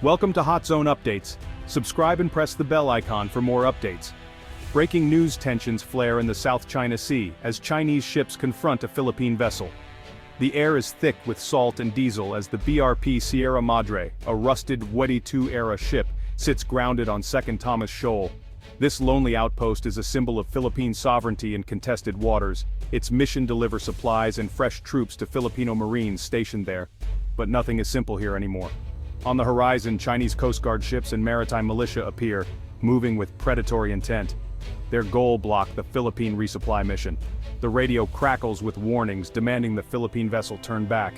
Welcome to Hot Zone Updates. Subscribe and press the bell icon for more updates. Breaking news: tensions flare in the South China Sea as Chinese ships confront a Philippine vessel. The air is thick with salt and diesel as the BRP Sierra Madre, a rusted WWII-era ship, sits grounded on Second Thomas Shoal. This lonely outpost is a symbol of Philippine sovereignty in contested waters. Its mission: deliver supplies and fresh troops to Filipino Marines stationed there. But nothing is simple here anymore. On the horizon, Chinese Coast Guard ships and maritime militia appear, moving with predatory intent. Their goal: block the Philippine resupply mission. The radio crackles with warnings demanding the Philippine vessel turn back.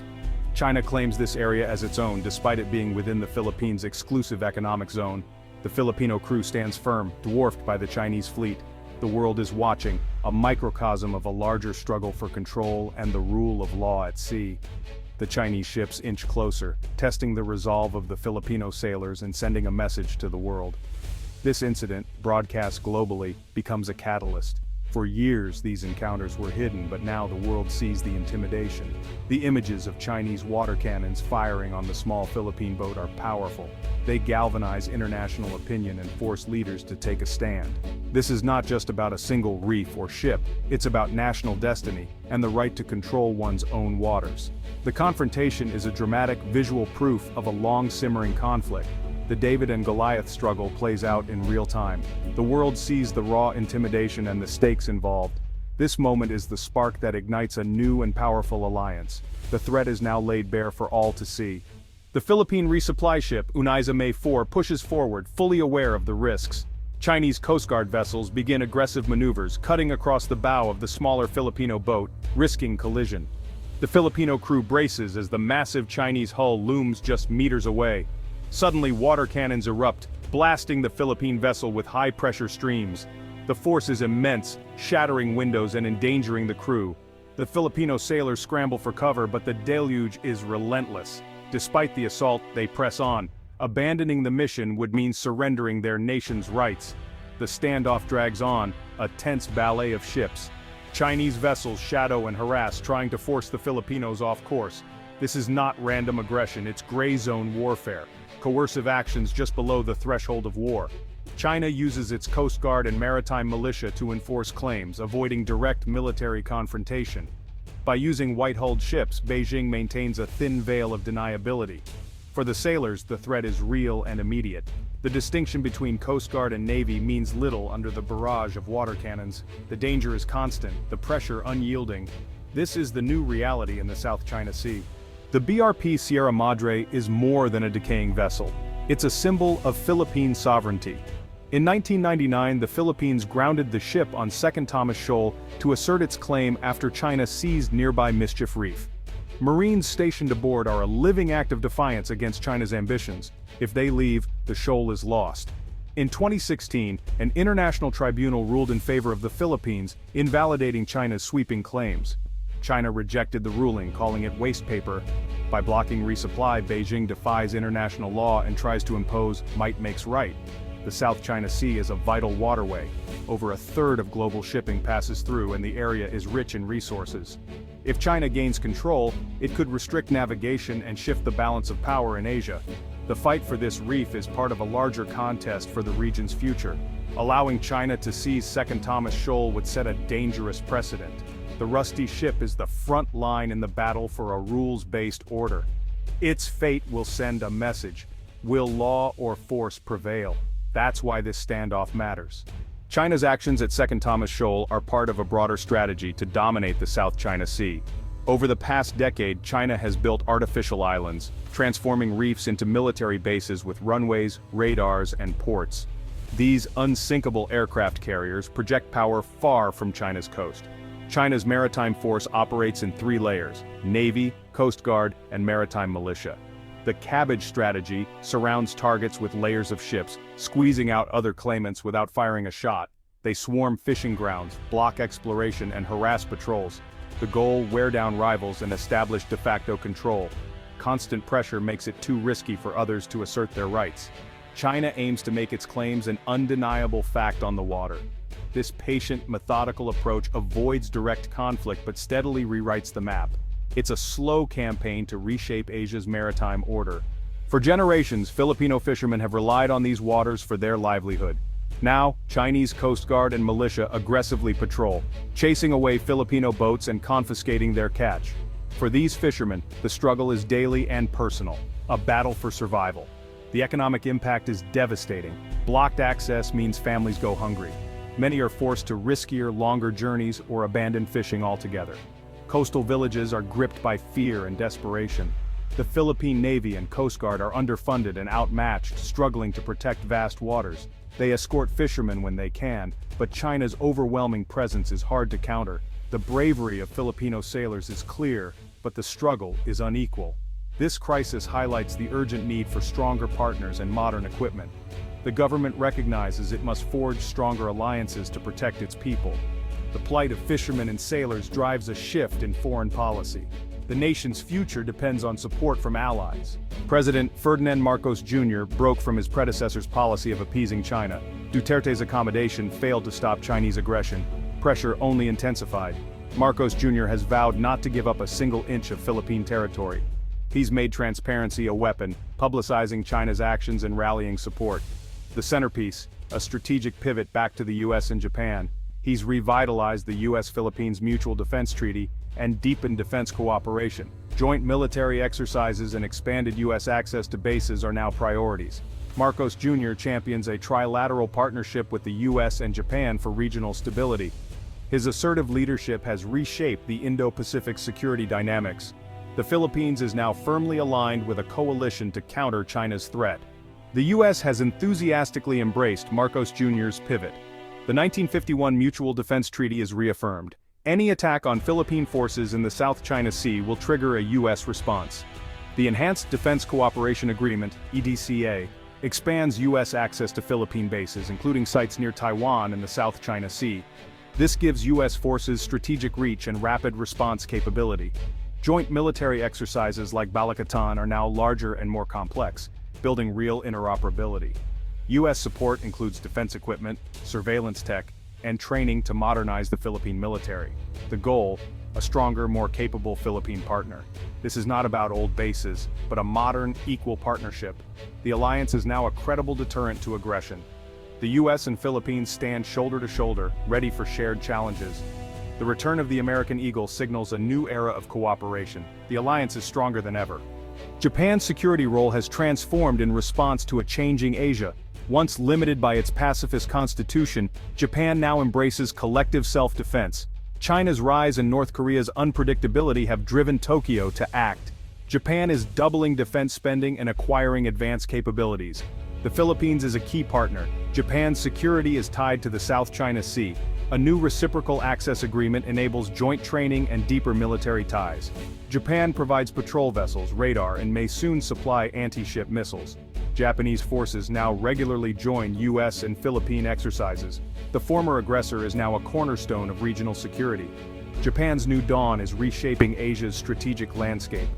China claims this area as its own despite it being within the Philippines' exclusive economic zone. The Filipino crew stands firm, dwarfed by the Chinese fleet. The world is watching, a microcosm of a larger struggle for control and the rule of law at sea. The Chinese ships inch closer, testing the resolve of the Filipino sailors and sending a message to the world. This incident, broadcast globally, becomes a catalyst. For years these encounters were hidden, but now the world sees the intimidation. The images of Chinese water cannons firing on the small Philippine boat are powerful. They galvanize international opinion and force leaders to take a stand. This is not just about a single reef or ship, it's about national destiny and the right to control one's own waters. The confrontation is a dramatic visual proof of a long-simmering conflict. The David and Goliath struggle plays out in real time. The world sees the raw intimidation and the stakes involved. This moment is the spark that ignites a new and powerful alliance. The threat is now laid bare for all to see. The Philippine resupply ship, Unaiza May 4, pushes forward, fully aware of the risks. Chinese Coast Guard vessels begin aggressive maneuvers, cutting across the bow of the smaller Filipino boat, risking collision. The Filipino crew braces as the massive Chinese hull looms just meters away. Suddenly, water cannons erupt, blasting the Philippine vessel with high-pressure streams. The force is immense, shattering windows and endangering the crew. The Filipino sailors scramble for cover, but the deluge is relentless. Despite the assault, they press on. Abandoning the mission would mean surrendering their nation's rights. The standoff drags on, a tense ballet of ships. Chinese vessels shadow and harass, trying to force the Filipinos off course. This is not random aggression, it's gray zone warfare. Coercive actions just below the threshold of war. China uses its Coast Guard and maritime militia to enforce claims, avoiding direct military confrontation. By using white-hulled ships, Beijing maintains a thin veil of deniability. For the sailors, the threat is real and immediate. The distinction between Coast Guard and Navy means little under the barrage of water cannons. The danger is constant, the pressure unyielding. This is the new reality in the South China Sea. The BRP Sierra Madre is more than a decaying vessel. It's a symbol of Philippine sovereignty. In 1999, the Philippines grounded the ship on Second Thomas Shoal to assert its claim after China seized nearby Mischief Reef. Marines stationed aboard are a living act of defiance against China's ambitions. If they leave, the shoal is lost. In 2016, an international tribunal ruled in favor of the Philippines, invalidating China's sweeping claims. China rejected the ruling, calling it waste paper. By blocking resupply, Beijing defies international law and tries to impose might makes right. The South China Sea is a vital waterway. Over a third of global shipping passes through, and the area is rich in resources. If China gains control, it could restrict navigation and shift the balance of power in Asia. The fight for this reef is part of a larger contest for the region's future. Allowing China to seize Second Thomas Shoal would set a dangerous precedent. The rusty ship is the front line in the battle for a rules-based order. Its fate will send a message. Will law or force prevail? That's why this standoff matters. China's actions at Second Thomas Shoal are part of a broader strategy to dominate the South China Sea. Over the past decade, China has built artificial islands, transforming reefs into military bases with runways, radars, and ports. These unsinkable aircraft carriers project power far from China's coast. China's maritime force operates in three layers: Navy, Coast Guard, and maritime militia. The cabbage strategy surrounds targets with layers of ships, squeezing out other claimants without firing a shot. They swarm fishing grounds, block exploration, and harass patrols. The goal: wear down rivals and establish de facto control. Constant pressure makes it too risky for others to assert their rights. China aims to make its claims an undeniable fact on the water. This patient, methodical approach avoids direct conflict but steadily rewrites the map. It's a slow campaign to reshape Asia's maritime order. For generations, Filipino fishermen have relied on these waters for their livelihood. Now, Chinese Coast Guard and militia aggressively patrol, chasing away Filipino boats and confiscating their catch. For these fishermen, the struggle is daily and personal, a battle for survival. The economic impact is devastating. Blocked access means families go hungry. Many are forced to riskier, longer journeys or abandon fishing altogether. Coastal villages are gripped by fear and desperation. The Philippine Navy and Coast Guard are underfunded and outmatched, struggling to protect vast waters. They escort fishermen when they can, but China's overwhelming presence is hard to counter. The bravery of Filipino sailors is clear, but the struggle is unequal. This crisis highlights the urgent need for stronger partners and modern equipment. The government recognizes it must forge stronger alliances to protect its people. The plight of fishermen and sailors drives a shift in foreign policy. The nation's future depends on support from allies. President Ferdinand Marcos Jr. broke from his predecessor's policy of appeasing China. Duterte's accommodation failed to stop Chinese aggression. Pressure only intensified. Marcos Jr. has vowed not to give up a single inch of Philippine territory. He's made transparency a weapon, publicizing China's actions and rallying support. The centerpiece, a strategic pivot back to the US and Japan. He's revitalized the US-Philippines Mutual Defense Treaty and deepened defense cooperation. Joint military exercises and expanded US access to bases are now priorities. Marcos Jr. champions a trilateral partnership with the US and Japan for regional stability. His assertive leadership has reshaped the Indo-Pacific security dynamics. The Philippines is now firmly aligned with a coalition to counter China's threat. The US has enthusiastically embraced Marcos Jr.'s pivot. The 1951 Mutual Defense Treaty is reaffirmed. Any attack on Philippine forces in the South China Sea will trigger a US response. The Enhanced Defense Cooperation Agreement, EDCA, expands US access to Philippine bases, including sites near Taiwan and the South China Sea. This gives US forces strategic reach and rapid response capability. Joint military exercises like Balikatan are now larger and more complex, building real interoperability. US support includes defense equipment, surveillance tech, and training to modernize the Philippine military. The goal, a stronger, more capable Philippine partner. This is not about old bases, but a modern, equal partnership. The alliance is now a credible deterrent to aggression. The US and Philippines stand shoulder to shoulder, ready for shared challenges. The return of the American Eagle signals a new era of cooperation. The alliance is stronger than ever. Japan's security role has transformed in response to a changing Asia. Once limited by its pacifist constitution, Japan now embraces collective self-defense. China's rise and North Korea's unpredictability have driven Tokyo to act. Japan is doubling defense spending and acquiring advanced capabilities. The Philippines is a key partner. Japan's security is tied to the South China Sea. A new reciprocal access agreement enables joint training and deeper military ties. Japan provides patrol vessels, radar, and may soon supply anti-ship missiles. Japanese forces now regularly join US and Philippine exercises. The former aggressor is now a cornerstone of regional security. Japan's new dawn is reshaping Asia's strategic landscape.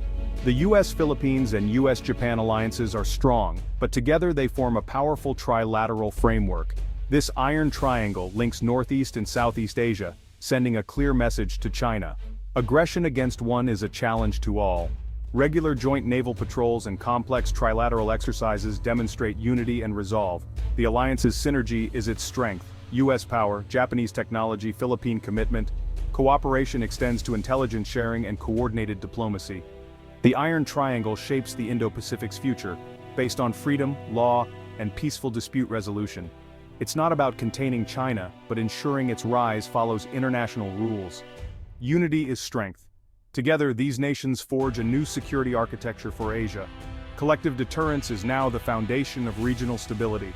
The US-Philippines and US-Japan alliances are strong, but together they form a powerful trilateral framework. This iron triangle links Northeast and Southeast Asia, sending a clear message to China. Aggression against one is a challenge to all. Regular joint naval patrols and complex trilateral exercises demonstrate unity and resolve. The alliance's synergy is its strength. US power, Japanese technology, Philippine commitment. Cooperation extends to intelligence sharing and coordinated diplomacy. The Iron Triangle shapes the Indo-Pacific's future, based on freedom, law, and peaceful dispute resolution. It's not about containing China, but ensuring its rise follows international rules. Unity is strength. Together, these nations forge a new security architecture for Asia. Collective deterrence is now the foundation of regional stability.